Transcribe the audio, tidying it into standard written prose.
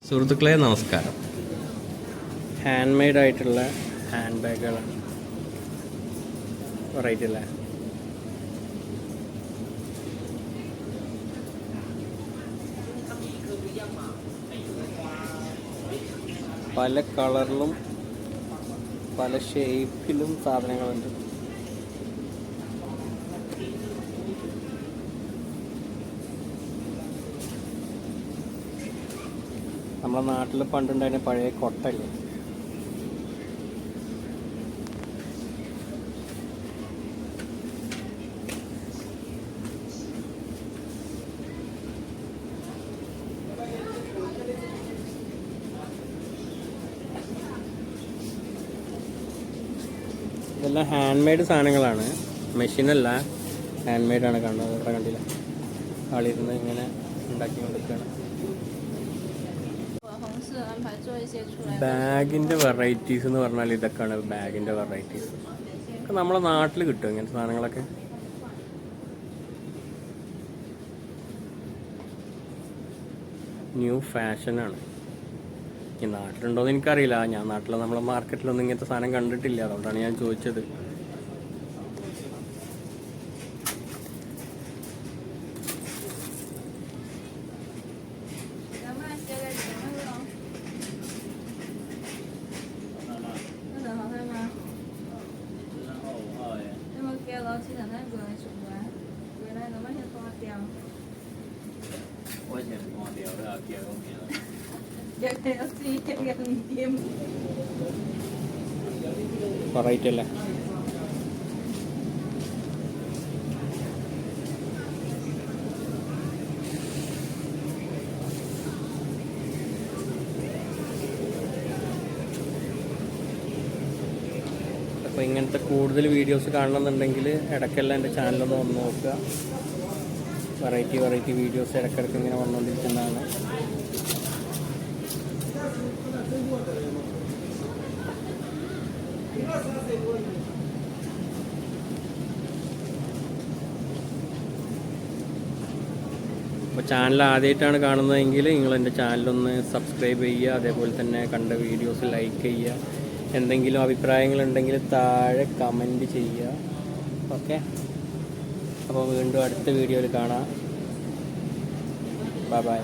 സുഹൃത്തുക്കളെ നമസ്കാരം. Hand made ആയിട്ടുള്ള ഹാൻഡ് ബാഗുകളാണ്. വെറൈറ്റി അല്ലേ? പല കളറിലും പല ഷേപ്പിലും സാധനങ്ങളുണ്ട്. നമ്മുടെ നാട്ടിൽ പണ്ടുണ്ടായിരുന്ന പഴയ കൊട്ടല്ലേ, ഇതെല്ലാം ഹാൻഡ് മെയ്ഡ് സാധനങ്ങളാണ്. മെഷീനല്ല, ഹാൻഡ് മെയ്ഡാണ്. കാണുന്നത് ഇവിടെ കണ്ടില്ല, ആളിരുന്ന് ഇങ്ങനെ ഉണ്ടാക്കി കൊടുക്കുകയാണ്. ബാഗിൻ്റെ വെറൈറ്റീസ് എന്ന് പറഞ്ഞാൽ ഇതൊക്കെയാണ് ബാഗിൻ്റെ വെറൈറ്റീസ്. ഒക്കെ നമ്മളെ നാട്ടിൽ കിട്ടും ഇങ്ങനത്തെ സാധനങ്ങളൊക്കെ. ന്യൂ ഫാഷനാണ്. ഈ നാട്ടിലുണ്ടോയെന്ന് എനിക്കറിയില്ല. ഞാൻ നാട്ടിൽ നമ്മളെ മാർക്കറ്റിലൊന്നും ഇങ്ങനത്തെ സാധനം കണ്ടിട്ടില്ല, അതുകൊണ്ടാണ് ഞാൻ ചോദിച്ചത്. വെറൈറ്റി അല്ലേ? അപ്പോൾ ഇങ്ങനത്തെ കൂടുതൽ വീഡിയോസ് കാണണമെന്നുണ്ടെങ്കിൽ ഇടയ്ക്കെല്ലാം എൻ്റെ ചാനലൊന്ന് വന്ന് നോക്കുക. വെറൈറ്റി വീഡിയോസ് ഇടയ്ക്കിടയ്ക്ക് ഇങ്ങനെ വന്നുകൊണ്ടിരിക്കുന്നതാണ്. അപ്പോൾ ചാനൽ ആദ്യമായിട്ടാണ് കാണുന്നതെങ്കിൽ നിങ്ങൾ എൻ്റെ ചാനലൊന്ന് സബ്സ്ക്രൈബ് ചെയ്യുക. അതേപോലെ തന്നെ കണ്ട വീഡിയോസ് ലൈക്ക് ചെയ്യുക. എന്തെങ്കിലും അഭിപ്രായങ്ങളുണ്ടെങ്കിൽ താഴെ കമൻറ്റ് ചെയ്യുക. ഓക്കെ, അപ്പോൾ വീണ്ടും അടുത്ത വീഡിയോയിൽ കാണാം. Bye bye.